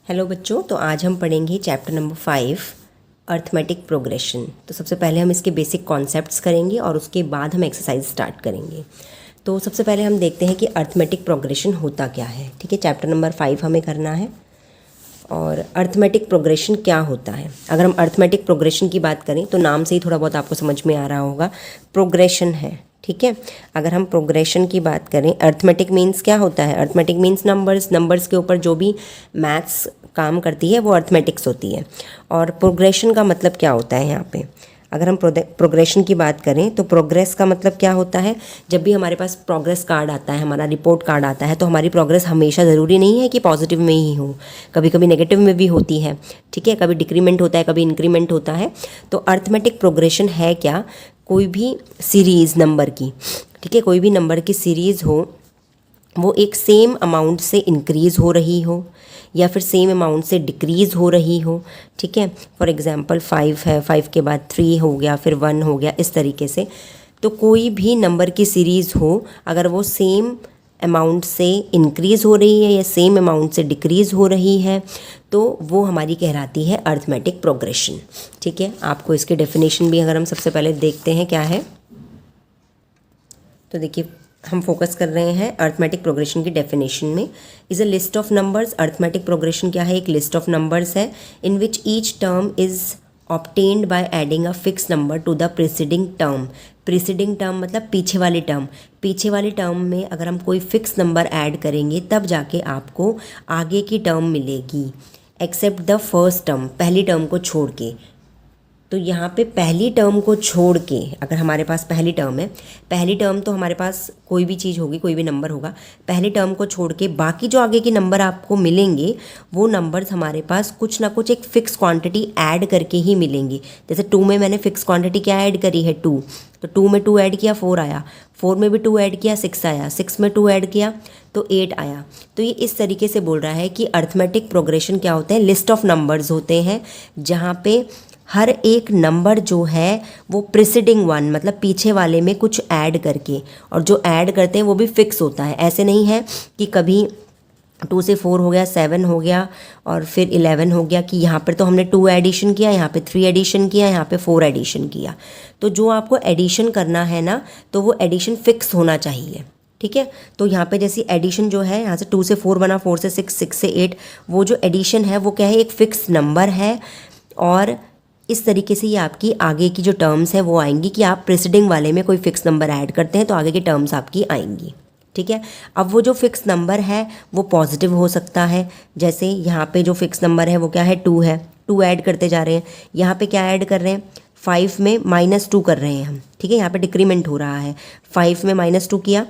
Hello बच्चों, तो आज हम पढ़ेंगे चैप्टर नंबर 5 अर्थमेटिक प्रोग्रेशन। तो सबसे पहले हम इसके बेसिक कॉन्सेप्ट्स करेंगे और उसके बाद हम एक्सरसाइज स्टार्ट करेंगे। तो सबसे पहले हम देखते हैं कि अर्थमेटिक प्रोग्रेशन होता क्या है। ठीक है, चैप्टर नंबर 5 हमें करना है। और अर्थमेटिक प्रोग्रेशन क्या होता है, अगर हम अर्थमेटिक प्रोग्रेशन की बात करें तो नाम से ही थोड़ा बहुत आपको समझ में आ रहा होगा, प्रोग्रेशन है। ठीक है, अगर हम प्रोग्रेशन की बात करें, अर्थमेटिक मीन्स क्या होता है? अर्थमेटिक मीन्स नंबर्स के ऊपर जो भी मैथ्स काम करती है वो अर्थमेटिक्स होती है। और प्रोग्रेशन का मतलब क्या होता है यहाँ पे? अगर हम प्रोग्रेशन की बात करें तो प्रोग्रेस का मतलब क्या होता है? जब भी हमारे पास प्रोग्रेस कार्ड आता है, हमारा रिपोर्ट कार्ड आता है, तो हमारी प्रोग्रेस हमेशा ज़रूरी नहीं है कि पॉजिटिव में ही हो, कभी कभी नेगेटिव में भी होती है। ठीक है, कभी डिक्रीमेंट होता है, कभी इंक्रीमेंट होता है। तो अर्थमेटिक प्रोग्रेशन है क्या? कोई भी सीरीज़ नंबर की, ठीक है, कोई भी नंबर की सीरीज़ हो, वो एक सेम अमाउंट से इंक्रीज़ हो रही हो या फिर सेम अमाउंट से डिक्रीज़ हो रही हो। ठीक है, फॉर एग्जांपल 5 है, 5 के बाद 3 हो गया, फिर 1 हो गया, इस तरीके से। तो कोई भी नंबर की सीरीज़ हो, अगर वो सेम अमाउंट से इंक्रीज़ हो रही है या सेम अमाउंट से डिक्रीज़ हो रही है, तो वो हमारी कहलाती है अर्थमेटिक प्रोग्रेशन। ठीक है, आपको इसके डेफिनेशन भी अगर हम सबसे पहले देखते हैं क्या है, तो देखिए हम फोकस कर रहे हैं अर्थमेटिक प्रोग्रेशन की डेफिनेशन में। Is a list of numbers. Arithmetic progression क्या है? एक लिस्ट ऑफ नंबर्स है in which each term is obtained by adding a fix number to the preceding term. Preceding term मतलब पीछे वाले टर्म। पीछे वाले टर्म में अगर हम कोई फिक्स नंबर ऐड करेंगे तब जाके आपको आगे की टर्म मिलेगी, एक्सेप्ट द फर्स्ट टर्म, पहली टर्म को छोड़ के। तो यहाँ पे पहली टर्म को छोड़ के, अगर हमारे पास पहली टर्म है, पहली टर्म तो हमारे पास कोई भी चीज़ होगी, कोई भी नंबर होगा, पहली टर्म को छोड़ के बाकी जो आगे के नंबर आपको मिलेंगे वो नंबर्स हमारे पास कुछ ना कुछ एक फ़िक्स क्वांटिटी ऐड करके ही मिलेंगे। जैसे 2 में मैंने फ़िक्स क्वांटिटी क्या ऐड करी है? 2। तो 2 में 2 ऐड किया, 4 आया। 4 में भी 2 ऐड किया, 6 आया। 6 में 2 ऐड किया तो 8 आया। तो ये इस तरीके से बोल रहा है कि अर्थमेटिक प्रोग्रेशन क्या होते हैं? लिस्ट ऑफ नंबर्स होते हैं जहाँ पे हर एक नंबर जो है वो प्रीसीडिंग वन मतलब पीछे वाले में कुछ ऐड करके, और जो ऐड करते हैं वो भी फिक्स होता है। ऐसे नहीं है कि कभी 2 से 4 हो गया, 7 हो गया और फिर 11 हो गया, कि यहाँ पर तो हमने 2 एडिशन किया, यहाँ पे 3 एडिशन किया, यहाँ पे 4 एडिशन किया। तो जो आपको एडिशन करना है ना, तो वो एडिशन फिक्स होना चाहिए। ठीक है, तो यहाँ पे जैसी एडिशन जो है, यहाँ से 2 से 4 बना, 4 से 6, 6 से 8, वो जो एडिशन है वो क्या है? एक फिक्स नंबर है। और इस तरीके से ये आपकी आगे की जो टर्म्स है वो आएंगी कि आप प्रीसीडिंग वाले में कोई फिक्स नंबर ऐड करते हैं तो आगे की टर्म्स आपकी आएंगी। ठीक है, अब वो जो फिक्स नंबर है वो पॉजिटिव हो सकता है। जैसे यहाँ पे जो फिक्स नंबर है वो क्या है? 2 है। 2 ऐड करते जा रहे हैं, यहाँ पे क्या ऐड कर रहे हैं? 5 में -2 कर रहे हैं हम। ठीक है, यहाँ पे डिक्रीमेंट हो रहा है। 5 में -2 किया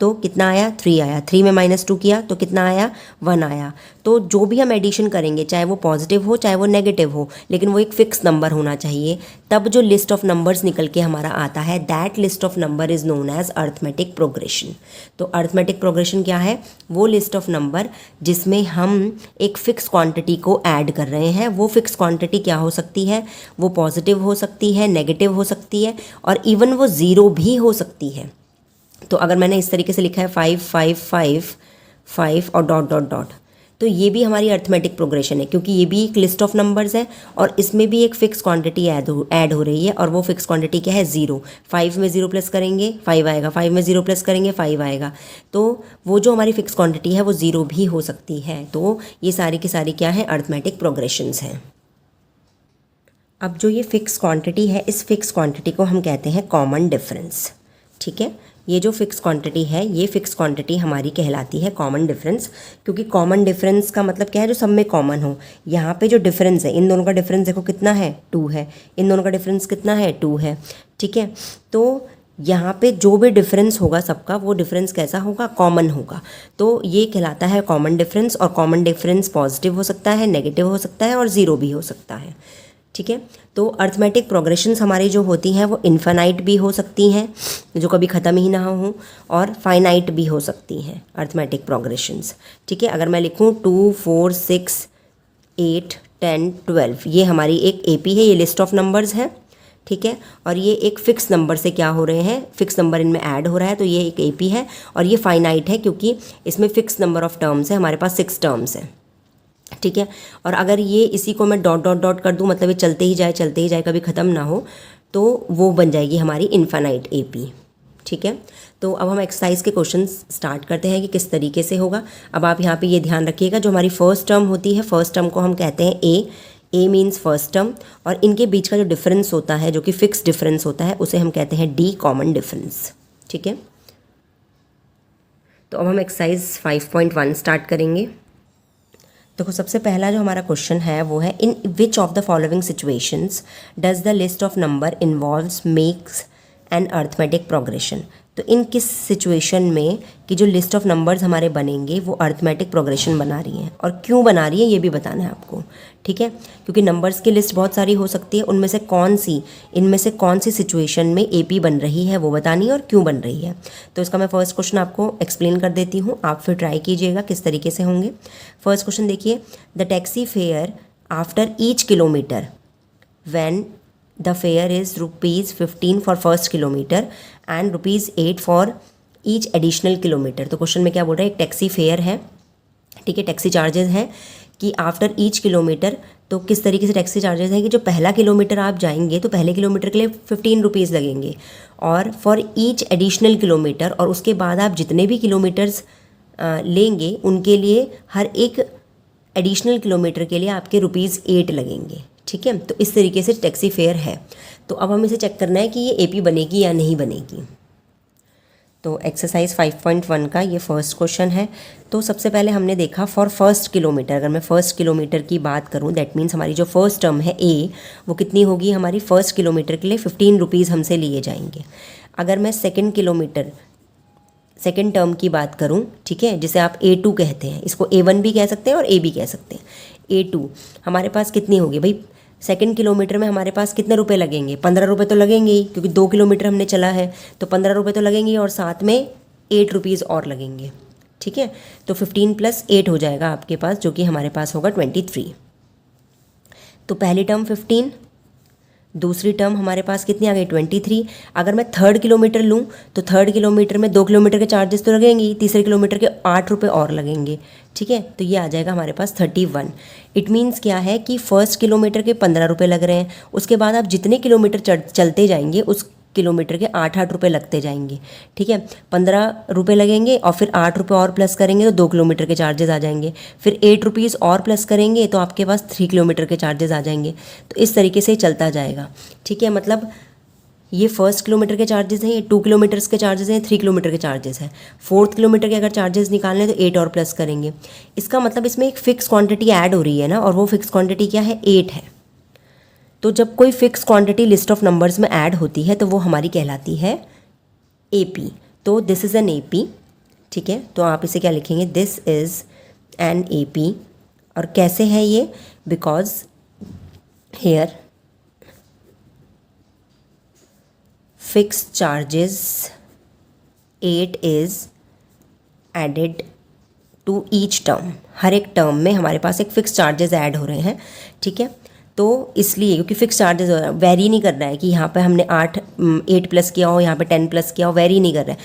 तो कितना आया? 3 आया। 3 में -2 किया तो कितना आया? 1 आया। तो जो भी हम एडिशन करेंगे, चाहे वो पॉजिटिव हो चाहे वो नेगेटिव हो, लेकिन वो एक फिक्स नंबर होना चाहिए। तब जो लिस्ट ऑफ नंबर्स निकल के हमारा आता है, that list of number is known as arithmetic progression. तो अर्थमेटिक प्रोग्रेशन क्या है? वो लिस्ट ऑफ नंबर जिसमें हम एक फ़िक्स क्वांटिटी को ऐड कर रहे हैं। वो फिक्स क्वांटिटी क्या हो सकती है? वो पॉजिटिव हो सकती है, नेगेटिव हो सकती है, और इवन वो ज़ीरो भी हो सकती है। तो अगर मैंने इस तरीके से लिखा है 5 5 5 5 और डॉट डॉट डॉट, तो ये भी हमारी अर्थमेटिक प्रोग्रेशन है, क्योंकि ये भी एक लिस्ट ऑफ नंबर्स है और इसमें भी एक फ़िक्स क्वांटिटी ऐड हो रही है। और वो फिक्स क्वांटिटी क्या है? 0। 5 में 0 प्लस करेंगे 5 आएगा, 5 में 0 प्लस करेंगे 5 आएगा। तो वो जो हमारी फ़िक्स क्वांटिटी है वो 0 भी हो सकती है। तो ये सारी की सारी क्या है? अर्थमेटिक प्रोग्रेशंस हैं। अब जो ये फ़िक्स क्वांटिटी है, इस फिक्स क्वांटिटी को हम कहते हैं कॉमन डिफरेंस। ठीक है, ये जो फिक्स क्वांटिटी है, ये फिक्स क्वांटिटी हमारी कहलाती है कॉमन डिफरेंस। क्योंकि कॉमन डिफरेंस का मतलब क्या है? जो सब में कॉमन हो। यहाँ पे जो डिफरेंस है, इन दोनों का डिफरेंस देखो कितना है? 2 है। इन दोनों का डिफरेंस कितना है? 2 है। ठीक है, तो यहाँ पे जो भी डिफरेंस होगा सबका, वो डिफरेंस कैसा होगा? कॉमन होगा। तो ये कहलाता है कॉमन डिफरेंस। और कॉमन डिफरेंस पॉजिटिव हो सकता है, नेगेटिव हो सकता है और ज़ीरो भी हो सकता है। ठीक है, तो अर्थमेटिक प्रोग्रेशंस हमारी जो होती हैं वो इन्फानाइट भी हो सकती हैं, जो कभी ख़त्म ही ना हो, और फाइनाइट भी हो सकती हैं अर्थमेटिक प्रोग्रेशंस। ठीक है, अगर मैं लिखूँ 2 4 6 8 10 12, ये हमारी एक एपी है, ये लिस्ट ऑफ नंबर्स है। ठीक है, और ये एक फ़िक्स नंबर से क्या हो रहे हैं? फिक्स नंबर इनमें ऐड हो रहा है, तो ये एक एपी है। और ये फाइनाइट है क्योंकि इसमें फ़िक्स नंबर ऑफ टर्म्स है, हमारे पास 6 टर्म्स हैं। ठीक है। और अगर ये इसी को मैं डॉट डॉट डॉट कर दूँ, मतलब ये चलते ही जाए कभी ख़त्म ना हो, तो वो बन जाएगी हमारी इन्फानाइट AP। ठीक है। तो अब हम एक्सरसाइज के क्वेश्चंस स्टार्ट करते हैं कि किस तरीके से होगा। अब आप यहाँ पे ये ध्यान रखिएगा, जो हमारी फर्स्ट टर्म होती है, फर्स्ट टर्म को हम कहते हैं ए मीन्स फर्स्ट टर्म, और इनके बीच का जो डिफरेंस होता है, जो कि फिक्स डिफरेंस होता है, उसे हम कहते हैं D कॉमन डिफरेंस। ठीक है। तो अब हम एक्सरसाइज 5.1 स्टार्ट करेंगे। देखो, सबसे पहला जो हमारा क्वेश्चन है वो है, in which of the following situations does the list of number involves makes an arithmetic progression. तो इन किस सिचुएशन में कि जो लिस्ट ऑफ नंबर्स हमारे बनेंगे वो अर्थमेटिक प्रोग्रेशन बना रही हैं, और क्यों बना रही है ये भी बताना है आपको। ठीक है। क्योंकि नंबर्स की लिस्ट बहुत सारी हो सकती है, इनमें से कौन सी सिचुएशन में AP बन रही है वो बतानी है और क्यों बन रही है। तो इसका मैं फर्स्ट क्वेश्चन आपको एक्सप्लेन कर देती हूँ, आप फिर ट्राई कीजिएगा किस तरीके से होंगे। फर्स्ट क्वेश्चन देखिए, the taxi fare after each kilometre when the fare is ₹15 for first kilometer and ₹8 for each additional kilometer। तो क्वेश्चन में क्या बोल रहा है, एक टैक्सी फेयर है, ठीक है, टैक्सी चार्जेस हैं कि आफ्टर ईच किलोमीटर, तो किस तरीके से टैक्सी चार्जेस हैं कि जो पहला किलोमीटर आप जाएंगे तो पहले किलोमीटर के लिए ₹15 लगेंगे, और फॉर ईच एडिशनल किलोमीटर, और उसके बाद आप जितने भी किलोमीटर्स लेंगे उनके लिए हर एक एडिशनल किलोमीटर के लिए आपके ₹8 लगेंगे। ठीक है। तो इस तरीके से टैक्सी फेयर है। तो अब हम इसे चेक करना है कि ये AP बनेगी या नहीं बनेगी। तो एक्सरसाइज 5.1 का ये फर्स्ट क्वेश्चन है। तो सबसे पहले हमने देखा फॉर फर्स्ट किलोमीटर, अगर मैं फर्स्ट किलोमीटर की बात करूं, दैट मीन्स हमारी जो फर्स्ट टर्म है A, वो कितनी होगी, हमारी फर्स्ट किलोमीटर के लिए ₹15 हमसे लिए जाएंगे। अगर मैं सेकेंड टर्म की बात करूं, ठीक है, जिसे आप A2 कहते हैं, इसको A1 भी कह सकते हैं और A भी कह सकते हैं। A2 हमारे पास कितनी होगी भाई, सेकेंड किलोमीटर में हमारे पास कितने रुपए लगेंगे, ₹15 तो लगेंगे ही, क्योंकि 2 किलोमीटर हमने चला है, तो ₹15 तो लगेंगे, और साथ में ₹8 और लगेंगे। ठीक है। तो 15 + 8 हो जाएगा आपके पास, जो कि हमारे पास होगा 23। तो पहली टर्म 15, दूसरी टर्म हमारे पास कितनी आ गई, 23। अगर मैं थर्ड किलोमीटर लूँ तो थर्ड किलोमीटर में 2 किलोमीटर के चार्जेस तो लगेंगे ही, तीसरे किलोमीटर के ₹8 और लगेंगे। ठीक है। तो ये आ जाएगा हमारे पास 31। इट मीन्स क्या है कि फर्स्ट किलोमीटर के ₹15 लग रहे हैं, उसके बाद आप जितने किलोमीटर चलते जाएंगे उस किलोमीटर के ₹8 लगते जाएंगे। ठीक है। ₹15 लगेंगे और फिर ₹8 और प्लस करेंगे तो 2 किलोमीटर के चार्जेस आ जाएंगे, फिर ₹8 और प्लस करेंगे तो आपके पास 3 किलोमीटर के चार्जेस आ जाएंगे। तो इस तरीके से चलता जाएगा। ठीक है। मतलब ये फर्स्ट किलोमीटर के चार्जेस हैं, ये 2 किलोमीटर्स के चार्जेस हैं, 3 किलोमीटर के चार्जेस हैं। फोर्थ किलोमीटर के अगर चार्जेस निकालने हैं तो 8 और प्लस करेंगे। इसका मतलब इसमें एक फ़िक्स क्वांटिटी ऐड हो रही है ना, और वो फिक्स क्वांटिटी क्या है, 8 है। तो जब कोई fix quantity list of numbers में ऐड होती है तो वो हमारी कहलाती है AP। तो दिस इज़ एन AP। ठीक है। तो आप इसे क्या लिखेंगे, दिस इज़ एन AP। और कैसे है ये, because here fix charges 8 is added to each term. हर एक टर्म में हमारे पास एक फ़िक्स चार्जेस ऐड हो रहे हैं। ठीक है। तो इसलिए क्योंकि फ़िक्स चार्जेस वेरी नहीं कर रहा है कि यहाँ पे हमने 8 प्लस किया हो, यहाँ पे 10 प्लस किया हो, वेरी नहीं कर रहा है।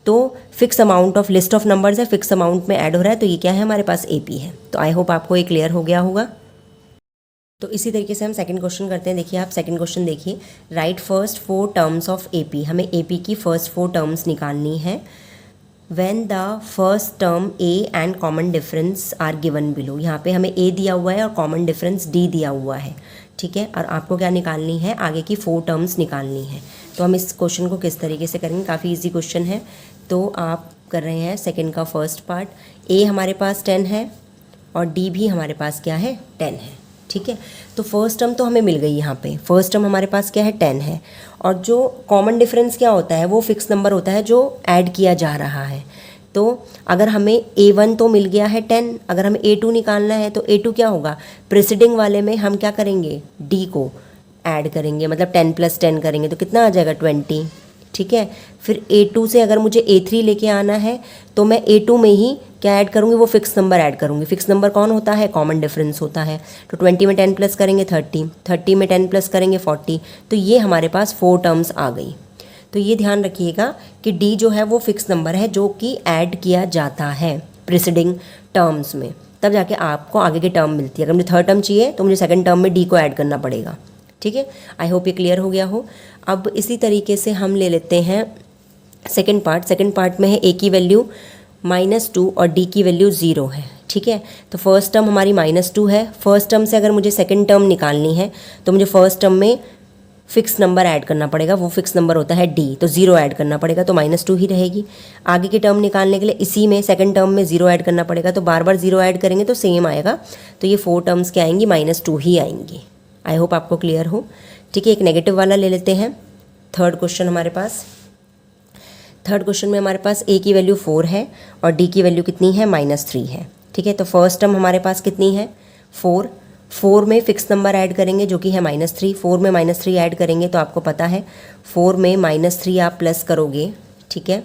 तो fix amount of list of numbers है, फिक्स अमाउंट में ऐड हो रहा है, तो ये क्या है, हमारे पास AP है। तो आई होप आपको ये क्लियर हो गया होगा। तो इसी तरीके से हम सेकंड क्वेश्चन करते हैं। देखिए, आप सेकंड क्वेश्चन देखिए, right first 4 terms of AP। हमें AP की फर्स्ट 4 टर्म्स निकालनी है। When the first term A and common difference are given below. यहाँ पे हमें A दिया हुआ है और कॉमन डिफरेंस D दिया हुआ है। ठीक है। और आपको क्या निकालनी है, आगे की 4 टर्म्स निकालनी है। तो हम इस क्वेश्चन को किस तरीके से करेंगे, काफ़ी इजी क्वेश्चन है। तो आप कर रहे हैं सेकंड का फर्स्ट पार्ट, A हमारे पास 10 है और D भी हमारे पास क्या है, 10 है। ठीक है। तो फर्स्ट टर्म तो हमें मिल गई, यहाँ पे फर्स्ट टर्म हमारे पास क्या है, 10 है। और जो कॉमन डिफरेंस क्या होता है, वो फिक्स नंबर होता है जो ऐड किया जा रहा है। तो अगर हमें A1 तो मिल गया है 10, अगर हमें A2 निकालना है तो A2 क्या होगा, प्रेसिडिंग वाले में हम क्या करेंगे, D को ऐड करेंगे, मतलब 10 + 10 करेंगे तो कितना आ जाएगा, 20। ठीक है। फिर A2 से अगर मुझे A3 लेके आना है तो मैं A2 में ही क्या ऐड करूँगी, वो फिक्स नंबर ऐड करूँगी। फिक्स नंबर कौन होता है, कॉमन डिफरेंस होता है। तो 20 में 10 प्लस करेंगे 30, 30 में 10 प्लस करेंगे 40। तो ये हमारे पास 4 टर्म्स आ गई। तो ये ध्यान रखिएगा कि D जो है वो फिक्स नंबर है जो कि ऐड किया जाता है प्रीसीडिंग टर्म्स में। तब जाके आपको आगे की टर्म मिलती है। अगर मुझे थर्ड टर्म चाहिए तो मुझे सेकंड टर्म में डी को ऐड करना पड़ेगा। ठीक है, आई होप ये क्लियर हो गया हो। अब इसी तरीके से हम ले लेते हैं सेकंड पार्ट। सेकंड पार्ट में है ए की वैल्यू -2 और डी की वैल्यू 0 है। ठीक है, तो फर्स्ट टर्म हमारी -2 है। फर्स्ट टर्म से अगर मुझे सेकंड टर्म निकालनी है तो मुझे फर्स्ट टर्म में फिक्स नंबर ऐड करना पड़ेगा, वो फिक्स नंबर होता है डी, तो 0 ऐड करना पड़ेगा, तो -2 ही रहेगी। आगे की टर्म निकालने के लिए इसी में सेकंड टर्म में 0 ऐड करना पड़ेगा, तो बार बार 0 ऐड करेंगे तो सेम आएगा, तो ये 4 टर्म्स क्या आएंगी, -2 ही आएंगी। आई होप आपको क्लियर हो। ठीक है, एक नेगेटिव वाला ले लेते हैं। थर्ड क्वेश्चन हमारे पास, थर्ड क्वेश्चन में हमारे पास ए की वैल्यू 4 है और डी की वैल्यू कितनी है, -3 है। ठीक है, तो फर्स्ट टर्म हमारे पास कितनी है, 4। 4 में फिक्स नंबर ऐड करेंगे जो कि है -3। 4 में -3 ऐड करेंगे तो आपको पता है 4 में -3 आप प्लस करोगे। ठीक है,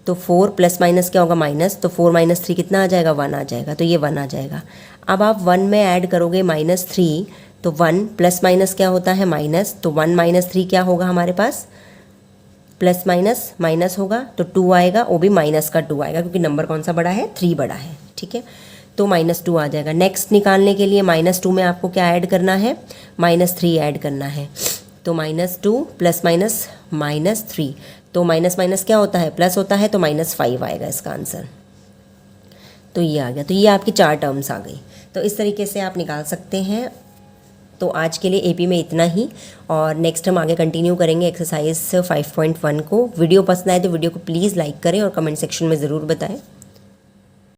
तो 4 प्लस माइनस क्या होगा, माइनस, तो 4 - 3 कितना आ जाएगा, 1 आ जाएगा, तो ये 1 आ जाएगा। अब आप 1 में ऐड करोगे -3, तो 1 प्लस माइनस क्या होता है, माइनस, तो 1 - 3 क्या होगा हमारे पास, प्लस माइनस माइनस होगा, तो 2 आएगा, वो भी माइनस का 2 आएगा क्योंकि नंबर कौन सा बड़ा है, 3 बड़ा है। ठीक है, तो -2 आ जाएगा। नेक्स्ट निकालने के लिए -2 में आपको क्या ऐड करना है, -3 ऐड करना है, तो -2 प्लस माइनस -3, तो माइनस माइनस क्या होता है, प्लस होता है, तो -5 आएगा इसका आंसर। तो ये आ गया, तो ये आपकी 4 टर्म्स आ गई। तो इस तरीके से आप निकाल सकते हैं। तो आज के लिए एपी में इतना ही, और नेक्स्ट हम आगे कंटिन्यू करेंगे एक्सरसाइज 5.1 को। वीडियो पसंद आए तो वीडियो को प्लीज़ लाइक करें और कमेंट सेक्शन में ज़रूर बताएं।